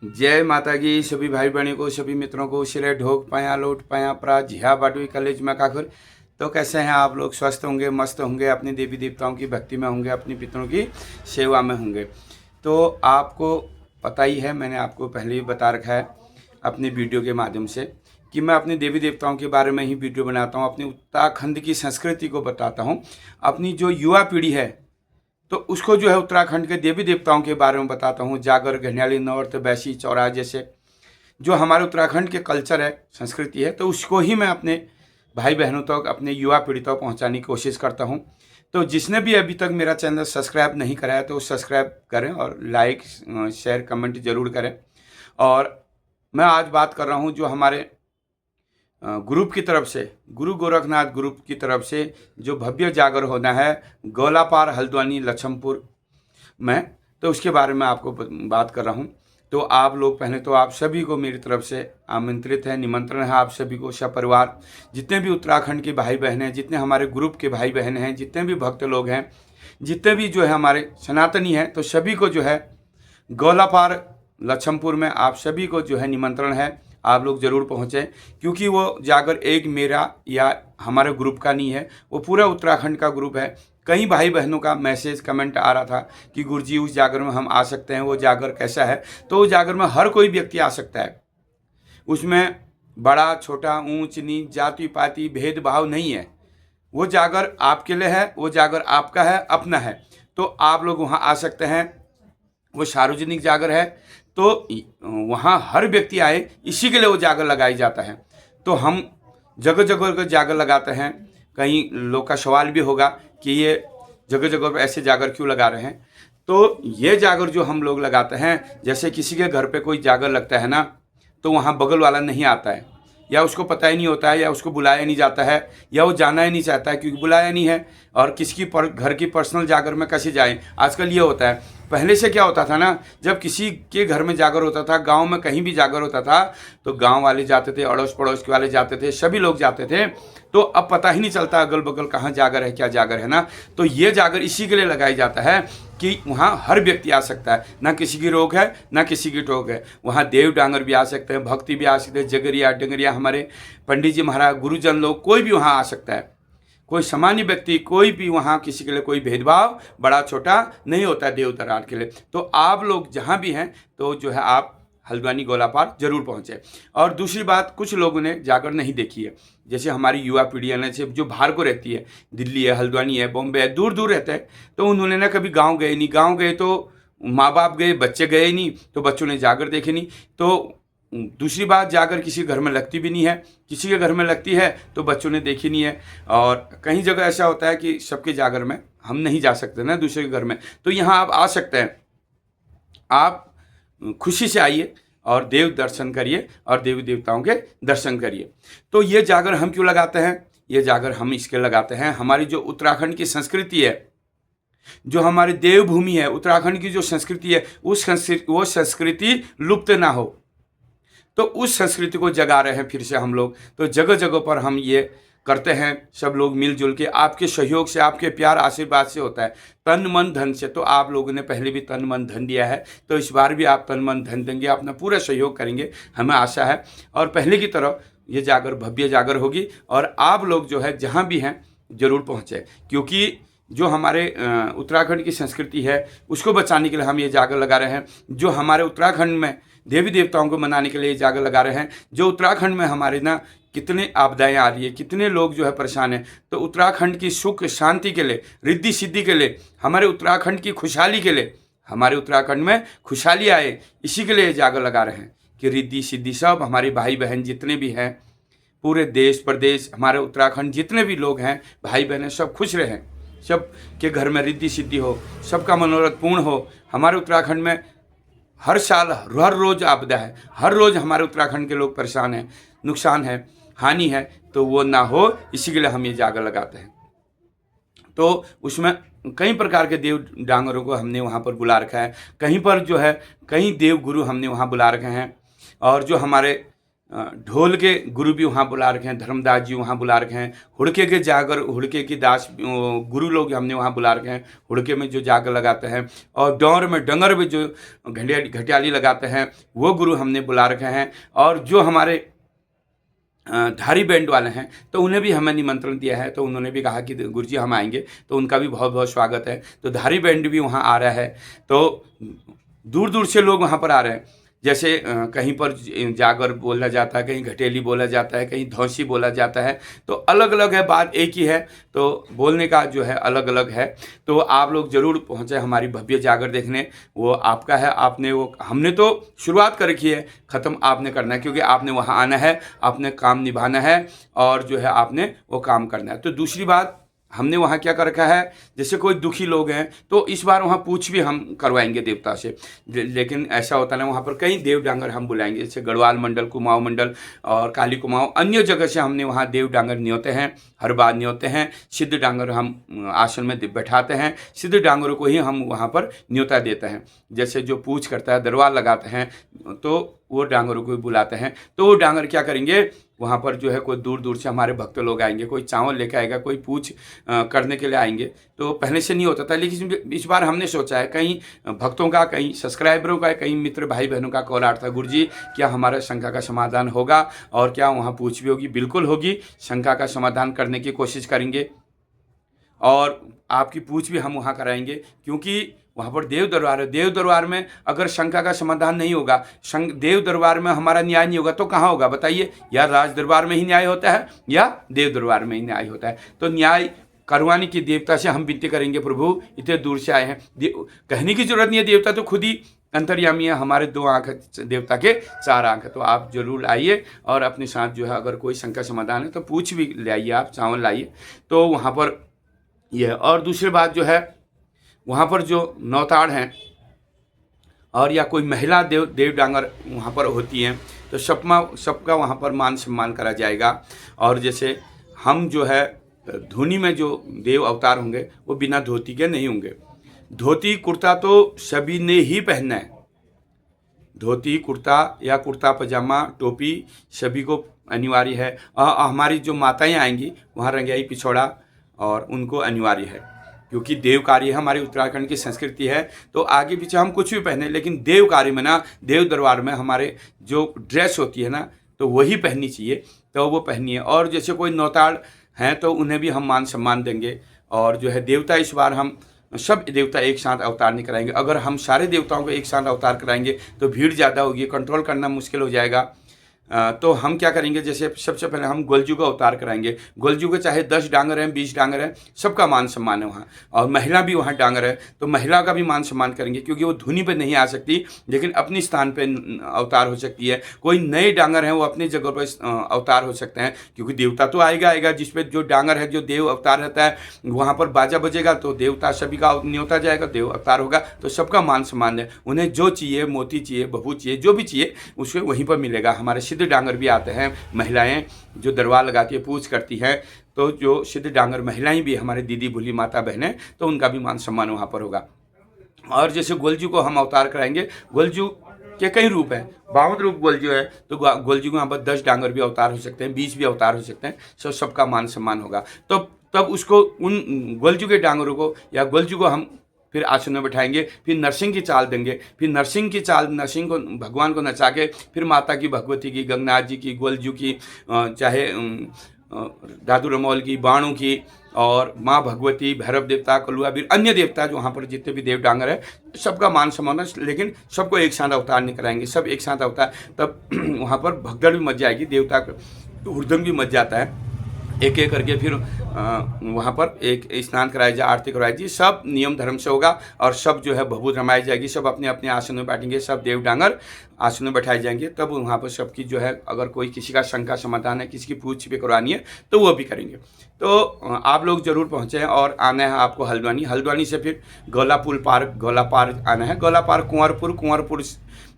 जय माता की सभी भाई बहनों को, सभी मित्रों को। सिरे ढोक पाया लोट पाया प्रा झिया बाटवी कलेज में काखुर। तो कैसे हैं आप लोग? स्वस्थ होंगे, मस्त होंगे, अपनी देवी देवताओं की भक्ति में होंगे, अपनी पितरों की सेवा में होंगे। तो आपको पता ही है, मैंने आपको पहले ही बता रखा है अपनी वीडियो के माध्यम से कि मैं अपने देवी देवताओं के बारे में ही वीडियो बनाता हूँ, अपनी उत्तराखंड की संस्कृति को बताता हूँ। अपनी जो युवा पीढ़ी है तो उसको जो है उत्तराखंड के देवी देवताओं के बारे में बताता हूँ। जागर, घनियाली, नौर्त, बैसी, चौरा जैसे जो हमारे उत्तराखंड के कल्चर है, संस्कृति है, तो उसको ही मैं अपने भाई बहनों तक, अपने युवा पीढ़ी तक पहुँचाने की कोशिश करता हूँ। तो जिसने भी अभी तक मेरा चैनल सब्सक्राइब नहीं कराया तो सब्सक्राइब करें और लाइक शेयर कमेंट जरूर करें। और मैं आज बात कर रहा हूँ जो हमारे ग्रुप की तरफ से, गुरु गोरखनाथ ग्रुप की तरफ से जो भव्य जागर होना है गोलापार, हल्द्वानी, लछमपुर में, तो उसके बारे में आपको बात कर रहा हूँ। तो आप लोग, पहले तो आप सभी को मेरी तरफ से आमंत्रित है, निमंत्रण है आप सभी को, सपरिवार जितने भी उत्तराखंड के भाई बहन हैं, जितने हमारे ग्रुप के भाई बहन हैं, जितने भी भक्त लोग हैं, जितने भी जो है हमारे सनातनी हैं, तो सभी को जो है गोलापार लछमपुर में आप सभी को जो है निमंत्रण है। आप लोग ज़रूर पहुँचें, क्योंकि वो जागर एक मेरा या हमारे ग्रुप का नहीं है, वो पूरा उत्तराखंड का ग्रुप है। कई भाई बहनों का मैसेज कमेंट आ रहा था कि गुरुजी उस जागर में हम आ सकते हैं, वो जागर कैसा है? तो उस जागर में हर कोई व्यक्ति आ सकता है। उसमें बड़ा छोटा, ऊंच नीच, जाति पाति भेदभाव नहीं है। वो जागर आपके लिए है, वो जागर आपका है, अपना है। तो आप लोग वहाँ आ सकते हैं। वो सार्वजनिक जागर है, तो वहाँ हर व्यक्ति आए, इसी के लिए वो जागर लगाई जाता है। तो हम जगह जगह पर जागर लगाते हैं। कहीं लोग का सवाल भी होगा कि ये जगह जगह पर ऐसे जागर क्यों लगा रहे हैं? तो ये जागर जो हम लोग लगाते हैं, जैसे किसी के घर पे कोई जागर लगता है ना, तो वहाँ बगल वाला नहीं आता है, या उसको पता ही नहीं होता है, या उसको बुलाया नहीं जाता है, या वो जाना ही नहीं चाहता है क्योंकि बुलाया नहीं है। और किसी की घर की पर्सनल जागर में कैसे जाए? आजकल ये होता है। पहले से क्या होता था ना, जब किसी के घर में जागर होता था, गांव में कहीं भी जागर होता था, तो गांव वाले जाते थे, अड़ोस पड़ोस के वाले जाते थे, सभी लोग जाते थे। तो अब पता ही नहीं चलता अगल बगल कहाँ जागर है, क्या जागर है ना। तो ये जागर इसी के लिए लगाई जाता है कि वहाँ हर व्यक्ति आ सकता है, ना किसी की रोक है, ना किसी की टोक है। वहाँ देव डांगर भी आ सकते हैं, भक्ति भी आ सकते हैं, जगरिया डंगरिया, हमारे पंडित जी महाराज, गुरुजन लोग, कोई भी वहाँ आ सकता है। कोई सामान्य व्यक्ति, कोई भी वहाँ, किसी के लिए कोई भेदभाव बड़ा छोटा नहीं होता है देव दरार के लिए। तो आप लोग जहाँ भी हैं तो जो है आप हल्द्वानी गोलापार जरूर पहुँचे। और दूसरी बात, कुछ लोगों ने जाकर नहीं देखी है, जैसे हमारी युवा पीढ़ी है ना, जो बाहर को रहती है, दिल्ली है, हल्द्वानी है, बॉम्बे है, दूर दूर रहते हैं, तो उन्होंने ना कभी गाँव गए नहीं। गाँव गए तो माँ बाप गए, बच्चे गए नहीं, तो बच्चों ने जाकर देखे नहीं। तो दूसरी बात, जाकर किसी घर में लगती भी नहीं है, किसी के घर में लगती है तो बच्चों ने देखी नहीं है। और कहीं जगह ऐसा होता है कि सबके जागर में हम नहीं जा सकते ना दूसरे के घर में, तो यहाँ आप आ सकते हैं। आप खुशी से आइए और देव दर्शन करिए और देवी देवताओं के दर्शन करिए। तो ये जागर हम क्यों लगाते हैं? ये जागर हम इसके लगाते हैं, हमारी जो उत्तराखंड की संस्कृति है, जो हमारी देवभूमि है, उत्तराखंड की जो संस्कृति है, वो संस्कृति लुप्त ना हो, तो उस संस्कृति को जगा रहे हैं फिर से हम लोग। तो जगह जगह पर हम ये करते हैं, सब लोग मिलजुल के, आपके सहयोग से, आपके प्यार आशीर्वाद से होता है, तन मन धन से। तो आप लोगों ने पहले भी तन मन धन दिया है, तो इस बार भी आप तन मन धन देंगे, अपना पूरा सहयोग करेंगे, हमें आशा है। और पहले की तरह ये जागर भव्य जागर होगी, और आप लोग जो है जहाँ भी हैं जरूर पहुँचे, क्योंकि जो हमारे उत्तराखंड की संस्कृति है उसको बचाने के लिए हम ये जागर लगा रहे हैं। जो हमारे उत्तराखंड में देवी देवताओं को मनाने के लिए ये जागर लगा रहे हैं। जो उत्तराखंड में हमारे ना कितने आपदाएं आ रही है, कितने लोग जो है परेशान हैं, तो उत्तराखंड की सुख शांति के लिए, रिद्धि सिद्धि के लिए, हमारे उत्तराखंड की खुशहाली के लिए, हमारे उत्तराखंड में खुशहाली आए, इसी के लिए जागर लगा रहे हैं कि रिद्धि सिद्धि सब हमारे भाई बहन जितने भी हैं, पूरे देश प्रदेश, हमारे उत्तराखंड जितने भी लोग हैं, भाई बहन, सब खुश रहें, सब के घर में रिद्धि सिद्धि हो, सबका मनोरथ पूर्ण हो। हमारे उत्तराखंड में हर साल, हर रोज़ आपदा है, हर रोज़ हमारे उत्तराखंड के लोग परेशान हैं, नुकसान है, हानि है, तो वो ना हो, इसी के लिए हम ये जागर लगाते हैं। तो उसमें कई प्रकार के देव डांगरों को हमने वहाँ पर बुला रखा है, कहीं पर जो है कई देव गुरु हमने वहाँ बुला रखे हैं। और जो हमारे ढोल के गुरु भी वहाँ बुला रखे हैं, धर्मदास जी वहाँ बुला रखे हैं, हुड़के के जागर, हुड़के की दास गुरु लोग हमने वहाँ बुला रखे हैं, हुड़के में जो जागर लगाते हैं, और डौर में डंगर में जो घटियाली लगाते हैं वो गुरु हमने बुला रखे हैं। और जो हमारे धारी बैंड वाले हैं तो उन्हें भी हमें निमंत्रण दिया है, तो उन्होंने भी कहा कि गुरुजी हम आएंगे, तो उनका भी बहुत बहुत स्वागत है। तो धारी बैंड भी वहाँ आ रहा है, तो दूर दूर से लोग वहाँ पर आ रहे हैं। जैसे कहीं पर जागर बोला जाता है, कहीं घटेली बोला जाता है, कहीं धौंसी बोला जाता है, तो अलग अलग है, बात एक ही है, तो बोलने का जो है अलग अलग है। तो आप लोग ज़रूर पहुँचे हमारी भव्य जागर देखने, वो आपका है, आपने वो, हमने तो शुरुआत कर रखी है, ख़त्म आपने करना है, क्योंकि आपने वहाँ आना है, आपने काम निभाना है, और जो है आपने वो काम करना है। तो दूसरी बात, हमने वहाँ क्या कर रखा है, जैसे कोई दुखी लोग हैं तो इस बार वहाँ पूछ भी हम करवाएंगे देवता से। लेकिन ऐसा होता ना, वहाँ पर कई देव डांगर हम बुलाएंगे, जैसे गढ़वाल मंडल, कुमाऊं मंडल और काली कुमाऊं, अन्य जगह से हमने वहाँ देव डांगर न्योते हैं, हर बार न्योते हैं। सिद्ध डांगर हम आसन में बैठाते हैं, सिद्ध डांगरों को ही हम वहाँ पर न्योता देते हैं। जैसे जो पूछ करता है, दरबार लगाते हैं, तो वो डांगरों को भी बुलाते हैं। तो वो डांगर क्या करेंगे, वहाँ पर जो है कोई दूर दूर से हमारे भक्त लोग आएंगे, कोई चावल लेके आएगा, कोई पूछ करने के लिए आएंगे। तो पहले से नहीं होता था, लेकिन इस बार हमने सोचा है, कहीं भक्तों का, कहीं सब्सक्राइबरों का, कहीं मित्र भाई बहनों का कॉल आता था, गुरुजी क्या हमारा शंका का समाधान होगा, और क्या वहाँ पूछ भी होगी? बिल्कुल होगी, शंका का समाधान करने की कोशिश करेंगे, और आपकी पूछ भी हम वहाँ कराएंगे, क्योंकि वहाँ पर देव दरबार है। देव दरबार में अगर शंका का समाधान नहीं होगा, देव दरबार में हमारा न्याय नहीं होगा, तो कहाँ होगा बताइए? या राज दरबार में ही न्याय होता है, या देव दरबार में ही न्याय होता है। तो न्याय करवाने की देवता से हम विनती करेंगे, प्रभु इतने दूर से आए हैं, कहने की जरूरत नहीं है, देवता तो खुद ही अंतर्यामी है, हमारे 2 आँख देवता के 4 आँख है। तो आप जरूर आइए, और अपने साथ जो है अगर कोई शंका समाधान है तो पूछ भी ले आइए, आप चावल लाइए, तो वहाँ पर यह। और दूसरी बात जो है, वहाँ पर जो नौताड़ हैं, और या कोई महिला देव डांगर वहाँ पर होती हैं, तो सबका वहाँ पर मान सम्मान करा जाएगा। और जैसे हम जो है धुनी में जो देव अवतार होंगे वो बिना धोती के नहीं होंगे। धोती कुर्ता तो सभी ने ही पहनना है, धोती कुर्ता या कुर्ता पजामा टोपी सभी को अनिवार्य है। हमारी जो माताएं आएंगी वहाँ रंगाई पिछौड़ा और उनको अनिवार्य है, क्योंकि देव कार्य हमारे उत्तराखंड की संस्कृति है। तो आगे पीछे हम कुछ भी पहने, लेकिन देव कार्य में ना, देव दरबार में हमारे जो ड्रेस होती है ना, तो वही पहननी चाहिए, तो वो पहनिए। और जैसे कोई नौताड़ हैं तो उन्हें भी हम मान सम्मान देंगे। और जो है देवता, इस बार हम सब देवता एक साथ अवतार नहीं कराएंगे। अगर हम सारे देवताओं को एक साथ अवतार कराएंगे तो भीड़ ज़्यादा होगी, कंट्रोल करना मुश्किल हो जाएगा। तो हम क्या करेंगे, जैसे सबसे पहले हम गोलजू का अवतार कराएंगे। गोलजू के चाहे 10 डांगर हैं, 20 डांगर हैं, सबका मान सम्मान है वहाँ। और महिला भी वहाँ डांगर है तो महिला का भी मान सम्मान करेंगे, क्योंकि वो धुनी पे नहीं आ सकती, लेकिन अपनी स्थान पे अवतार हो सकती है। कोई नए डांगर हैं वो अपनी जगह पर अवतार हो सकते हैं, क्योंकि देवता तो आएगा जिसपे जो डांगर है, जो देव अवतार रहता है, वहाँ पर बाजा बजेगा तो देवता सभी का न्योता जाएगा, देव अवतार होगा, तो सबका मान सम्मान है। उन्हें जो चाहिए, मोती चाहिए, बहू चाहिए, जो भी चाहिए उसको वहीं पर मिलेगा। हमारे सिद्ध डांगर भी आते हैं, महिलाएं जो दरबार लगाती है, पूछ करती हैं, तो जो सिद्ध डांगर महिलाएं भी हमारे दीदी भूली माता बहनें, तो उनका भी मान सम्मान वहाँ पर होगा। और जैसे गोलजू को हम अवतार कराएंगे, गोलजू के कई रूप हैं, 52 रूप गोलजू है, तो गोलजू को यहाँ पर 10 डांगर भी अवतार हो सकते हैं, 20 भी अवतार हो सकते हैं, सबका मान सम्मान होगा। तो तब उसको, उन गोलजू के डांगरों को या गोलजू को हम फिर आसन में बैठाएंगे, फिर नरसिंह की चाल देंगे, फिर नरसिंह की चाल, नरसिंह को, भगवान को नचा के, फिर माता की, भगवती की, गंगनाथ जी की, गोलजू की, चाहे दादू रमौल की, बाणों की, और माँ भगवती, भैरव देवता, कलुआ बीर, अन्य देवता जो वहाँ पर जितने भी देव डांगर है, सबका मान सम्मान है। लेकिन सबको एक साथ अवतार नहीं कराएंगे, सब एक साथ अवतार, तब वहाँ पर भगदड़ भी मच जाएगी, देवता का हुड़दंग भी मच जाता है। एक एक करके फिर वहाँ पर एक स्नान कराया जाए, आरती करवाई जाए, सब नियम धर्म से होगा। और सब जो है भभूत रमाई जाएगी, सब अपने अपने आसन में बैठेंगे, सब देव डांगर आसन में बैठाए जाएंगे। तब वहाँ पर सबकी जो है, अगर कोई किसी का शंका समाधान है, किसी की पूछ भी करवानी है, तो वो भी करेंगे। तो आप लोग जरूर पहुँचें। और आना है आपको हल्द्वानी से फिर गोलापुर पार आना है। गोला पार कुंवरपुर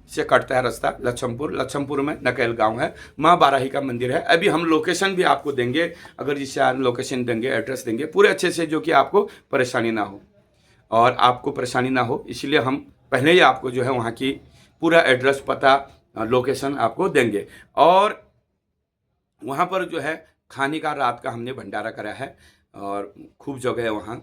से कटता है रास्ता लक्ष्मपुर में नकेल गांव है, माँ बाराही का मंदिर है। अभी हम लोकेशन भी आपको देंगे, अगर जिससे आप लोकेशन देंगे, एड्रेस देंगे पूरे अच्छे से, जो कि आपको परेशानी ना हो, और आपको परेशानी ना हो, इसलिए हम पहले ही आपको जो है वहाँ की पूरा एड्रेस, पता, लोकेशन आपको देंगे। और वहाँ पर जो है खाने का रात का हमने भंडारा करा है और खूब जगह है वहाँ।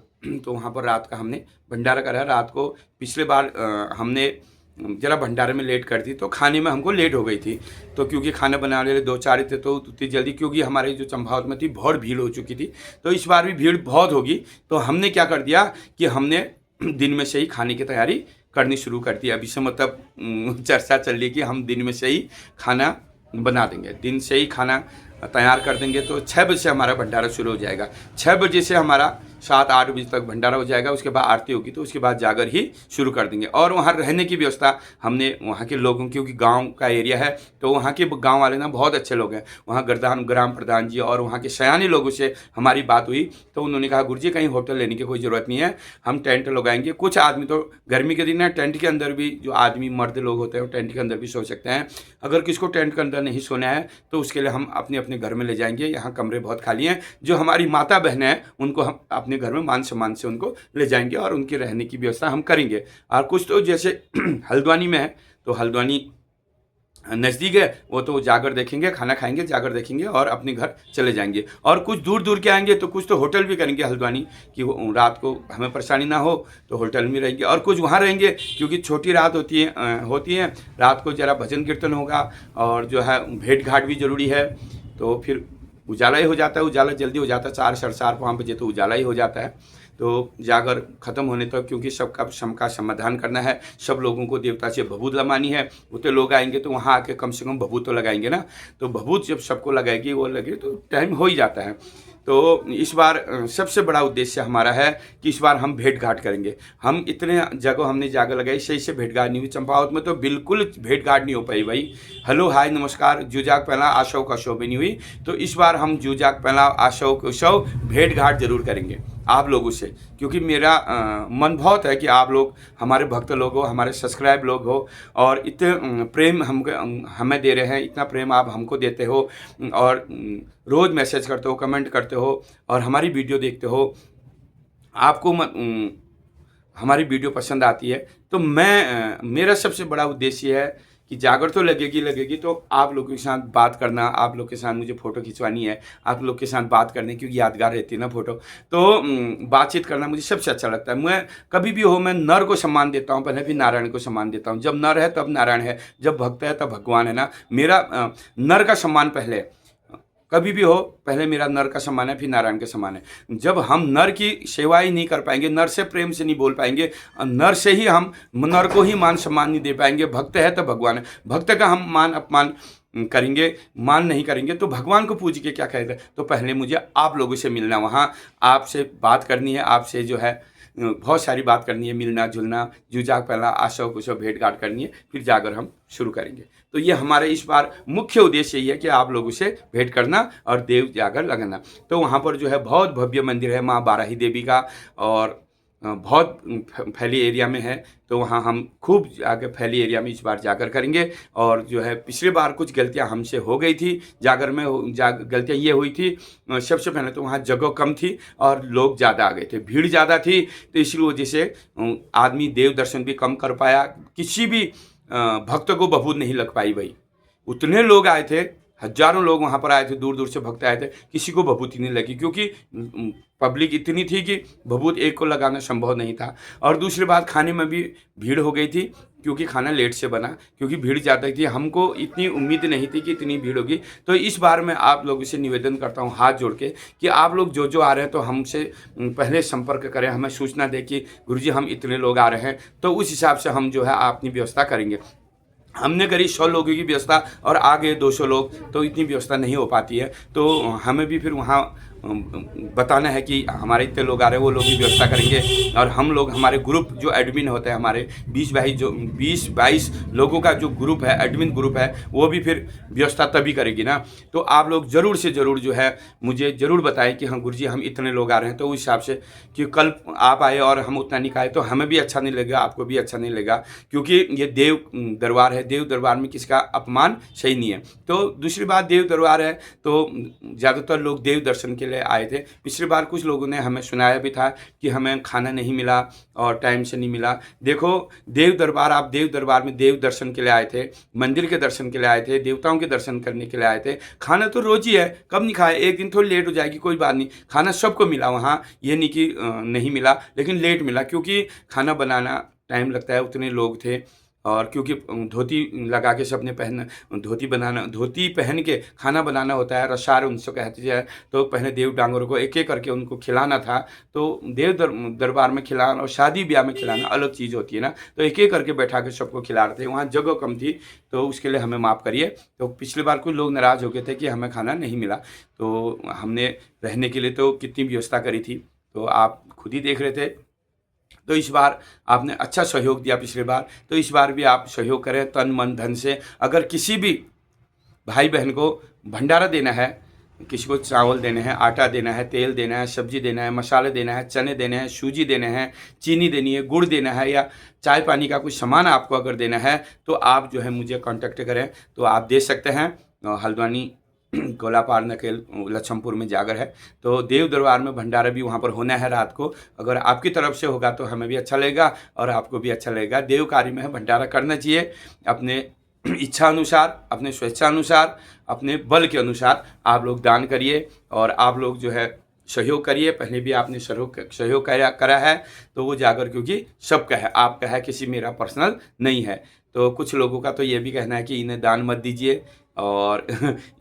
तो वहाँ पर रात का हमने भंडारा करा है। रात को पिछले बार हमने जरा भंडारे में लेट कर दी तो खाने में हमको लेट हो गई थी। तो क्योंकि खाना बनाने वाले 2-4 थे तो उतनी जल्दी, क्योंकि हमारे जो चंपावत में थी बहुत भीड़ हो चुकी थी, तो इस बार भी भीड़ बहुत होगी। तो हमने क्या कर दिया कि हमने दिन में से ही खाने की तैयारी करनी शुरू कर दी। अभी से मतलब चर्चा चल रही है कि हम दिन में से ही खाना बना देंगे, दिन से ही खाना तैयार कर देंगे। तो 6 बजे से हमारा भंडारा शुरू हो जाएगा। 6 बजे से हमारा 7-8 बजे तक भंडारा हो जाएगा। उसके बाद आरती होगी तो उसके बाद जागर ही शुरू कर देंगे। और वहाँ रहने की व्यवस्था हमने वहाँ के लोगों, क्योंकि गांव का एरिया है तो वहाँ के गांव वाले ना बहुत अच्छे लोग हैं। वहाँ ग्राम प्रधान जी और वहाँ के सयाने लोगों से हमारी बात हुई तो उन्होंने कहा गुरुजी कहीं होटल लेने की कोई ज़रूरत नहीं है, हम टेंट लगाएंगे। कुछ आदमी तो गर्मी के दिन है टेंट के अंदर भी, जो आदमी मर्द लोग होते हैं वो टेंट के अंदर भी सो सकते हैं। अगर किसको टेंट के अंदर नहीं सोना है तो उसके लिए हम अपने अपने घर में ले जाएंगे। यहाँ कमरे बहुत खाली हैं। जो हमारी माता बहनें हैं उनको हम अपने घर में मान सम्मान से उनको ले जाएंगे और उनके रहने की व्यवस्था हम करेंगे। और कुछ तो जैसे हल्द्वानी में है तो हल्द्वानी नज़दीक है, वो तो जाकर देखेंगे, खाना खाएंगे, जाकर देखेंगे और अपने घर चले जाएंगे। और कुछ दूर दूर के आएंगे तो कुछ तो होटल भी करेंगे हल्द्वानी, कि रात को हमें परेशानी ना हो तो होटल में रहेंगे। और कुछ वहाँ रहेंगे क्योंकि छोटी रात होती है। रात को ज़रा भजन कीर्तन होगा और जो है भेंट घाट भी ज़रूरी है। तो फिर उजाला ही हो जाता है, उजाला जल्दी हो जाता है, 4 साढ़े 4 5 बजे तो उजाला ही हो जाता है। तो जागर ख़त्म होने तक, क्योंकि सबका सबका समाधान करना है, सब लोगों को देवता से भभूत लगानी है। उतने लोग आएंगे तो वहाँ आके कम से कम भभूत तो लगाएंगे ना। तो भभूत जब सबको लगाएगी वो लगे तो टाइम हो ही जाता है। तो इस बार सबसे बड़ा उद्देश्य हमारा है कि इस बार हम भेंट घाट करेंगे। हम इतने जगह हमने जाकर लगाई, सही से भेंट घाट नहीं हुई। चंपावत में तो बिल्कुल भेंट घाट नहीं हो पाई भाई। हेलो हाय नमस्कार जूजाक पहला आशव का शो भी नहीं हुई। तो इस बार हम जूजाक पहला आशव का शो भेंट घाट जरूर करेंगे आप लोगों से, क्योंकि मेरा मन बहुत है कि आप लोग हमारे भक्त लोग हो, हमारे सब्सक्राइब लोग हो और इतने प्रेम हमें दे रहे हैं, इतना प्रेम आप हमको देते हो और रोज़ मैसेज करते हो, कमेंट करते हो और हमारी वीडियो देखते हो, आपको हमारी वीडियो पसंद आती है। तो मेरा सबसे बड़ा उद्देश्य है कि जागर तो लगेगी तो आप लोगों के साथ बात करना, आप लोग के साथ मुझे फ़ोटो खिंचवानी है, आप लोग के साथ बात करने, क्योंकि यादगार रहती है ना फ़ोटो। तो बातचीत करना मुझे सबसे अच्छा लगता है। मैं कभी भी हो, मैं नर को सम्मान देता हूँ पहले, फिर नारायण को सम्मान देता हूँ। जब नर है तब नारायण है, जब भक्त है तब भगवान है ना। मेरा नर का सम्मान पहले, कभी भी हो, पहले मेरा नर का सम्मान है फिर नारायण का सम्मान है। जब हम नर की सेवा ही नहीं कर पाएंगे, नर से प्रेम से नहीं बोल पाएंगे, नर से ही हम नर को ही मान सम्मान नहीं दे पाएंगे, भक्त है तो भगवान है, भक्त का हम मान अपमान करेंगे, मान नहीं करेंगे तो भगवान को पूज के क्या कहेगा। तो पहले मुझे आप लोगों से मिलना, वहाँ आपसे बात करनी है, आपसे जो है बहुत सारी बात करनी है, मिलना जुलना, जूजाक पहला आशव कुशव भेंट घाट करनी है, फिर जाकर हम शुरू करेंगे। तो ये हमारे इस बार मुख्य उद्देश्य यही है कि आप लोगों से भेंट करना और देव जागर लगाना। तो वहाँ पर जो है बहुत भव्य मंदिर है माँ बाराही देवी का और बहुत फैली एरिया में है। तो वहाँ हम खूब आगे फैली एरिया में इस बार जाकर करेंगे। और जो है पिछले बार कुछ गलतियाँ हमसे हो गई थी जागर में, गलतियाँ ये हुई थी, सबसे पहले तो वहाँ जगह कम थी और लोग ज़्यादा आ गए थे, भीड़ ज़्यादा थी, तो इसी वजह से आदमी देव दर्शन भी कम कर पाया, किसी भी भक्त को भभूत नहीं लग पाई भाई। उतने लोग आए थे, हजारों लोग वहाँ पर आए थे, दूर दूर से भक्त आए थे, किसी को भभूति नहीं लगी, क्योंकि पब्लिक इतनी थी कि भभूत एक को लगाना संभव नहीं था। और दूसरी बात, खाने में भी भीड़ हो गई थी, क्योंकि खाना लेट से बना, क्योंकि भीड़ ज़्यादा थी, हमको इतनी उम्मीद नहीं थी कि इतनी भीड़ होगी। तो इस बार मैं आप लोगों से निवेदन करता हूँ हाथ जोड़ के कि आप लोग जो आ रहे हैं तो हमसे पहले संपर्क करें, हमें सूचना दें कि गुरुजी हम इतने लोग आ रहे हैं, तो उस हिसाब से हम जो है अपनी व्यवस्था करेंगे। हमने करी 100 लोगों की व्यवस्था और आगे 200 लोग, तो इतनी व्यवस्था नहीं हो पाती है। तो हमें भी फिर वहाँ बताना है कि हमारे इतने लोग आ रहे हैं, वो लोग भी व्यवस्था करेंगे। और हम लोग, हमारे ग्रुप जो एडमिन होते हैं, हमारे 20-22 लोगों का जो ग्रुप है, एडमिन ग्रुप है, वो भी फिर व्यवस्था तभी करेगी ना। तो आप लोग ज़रूर से ज़रूर जो है मुझे ज़रूर बताएं कि हाँ गुरुजी हम इतने लोग आ रहे हैं, तो उस हिसाब से कि कल आप आए और हम उतना नहीं खाए तो हमें भी अच्छा नहीं लगेगा, आपको भी अच्छा नहीं लगेगा, क्योंकि ये देव दरबार है, देव दरबार में किसका अपमान सही नहीं है। तो दूसरी बात, देव दरबार है तो ज़्यादातर लोग देव दर्शन के लिए लिए आए थे। पिछली बार कुछ लोगों ने हमें सुनाया भी था कि हमें खाना नहीं मिला और टाइम से नहीं मिला। देखो, देव दरबार, आप देव दरबार में देव दर्शन के लिए आए थे, मंदिर के दर्शन के लिए आए थे, देवताओं के दर्शन करने के लिए आए थे। खाना तो रोज ही है, कब नहीं खाए, एक दिन थोड़ी लेट हो जाएगी, कोई बात नहीं, खाना सबको मिला वहाँ, ये नहीं कि नहीं मिला, लेकिन लेट मिला क्योंकि खाना बनाना टाइम लगता है, उतने लोग थे। और क्योंकि धोती लगा के सबने धोती पहन के खाना बनाना होता है, रसार उनसे कहते हैं, तो पहले देव डांगरों को एक एक करके उनको खिलाना था। तो देव दरबार में खिलाना और शादी ब्याह में खिलाना अलग चीज़ होती है ना, तो एक एक करके बैठा के सबको खिला रहे थे, वहाँ जगह कम थी, तो उसके लिए हमें माफ़ करिए। तो पिछली बार कुछ लोग नाराज़ हो गए थे कि हमें खाना नहीं मिला, तो हमने रहने के लिए तो कितनी व्यवस्था करी थी, तो आप खुद ही देख रहे थे। तो इस बार आपने अच्छा सहयोग दिया पिछली बार, तो इस बार भी आप सहयोग करें तन मन धन से। अगर किसी भी भाई बहन को भंडारा देना है, किसी को चावल देने हैं, आटा देना है, तेल देना है, सब्जी देना है, मसाले देना है, चने देने हैं, सूजी देने हैं, चीनी देनी है, गुड़ देना है, या चाय पानी का कुछ सामान आपको अगर देना है, तो आप जो है मुझे कांटेक्ट करें, तो आप दे सकते हैं। हल्द्वानी गोलापार नकेल लक्ष्मपुर में जागर है, तो देव दरबार में भंडारा भी वहाँ पर होना है रात को। अगर आपकी तरफ से होगा तो हमें भी अच्छा लगेगा और आपको भी अच्छा लगेगा। देव कार्य में भंडारा करना चाहिए, अपने इच्छा अनुसार, अपने स्वेच्छा अनुसार, अपने बल के अनुसार आप लोग दान करिए और आप लोग जो है सहयोग करिए। पहले भी आपने सहयोग करा है, तो वो जागर क्योंकि सबका है, आपका है, किसी मेरा पर्सनल नहीं है। तो कुछ लोगों का तो ये भी कहना है कि इन्हें दान मत दीजिए और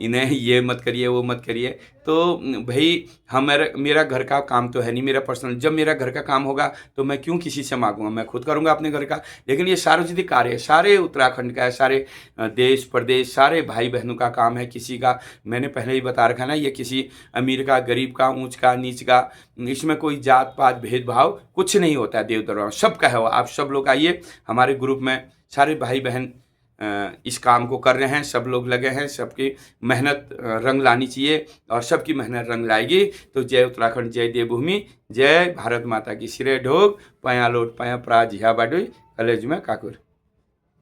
इन्हें ये मत करिए, वो मत करिए। तो भाई मेरा घर का काम तो है नहीं, मेरा पर्सनल, जब मेरा घर का काम होगा तो मैं क्यों किसी से मांगूंगा, मैं खुद करूंगा अपने घर का। लेकिन ये सार्वजनिक कार्य है, सारे उत्तराखंड का है, सारे देश प्रदेश, सारे भाई बहनों का काम है। किसी का, मैंने पहले ही बता रखा ना, ये किसी अमीर का, गरीब का, ऊंच का, नीच का, इसमें कोई जात पात भेदभाव कुछ नहीं होता है। देव दरबार सबका है। आप सब लोग आइए, हमारे ग्रुप में सारे भाई बहन इस काम को कर रहे हैं, सब लोग लगे हैं, सबकी मेहनत रंग लानी चाहिए और सबकी मेहनत रंग लाएगी। तो जय उत्तराखंड, जय देवभूमि, जय भारत माता की। सिरे ढोग, पया लोट, पया प्राज, झिया बाडुई, कलेज में काकुर।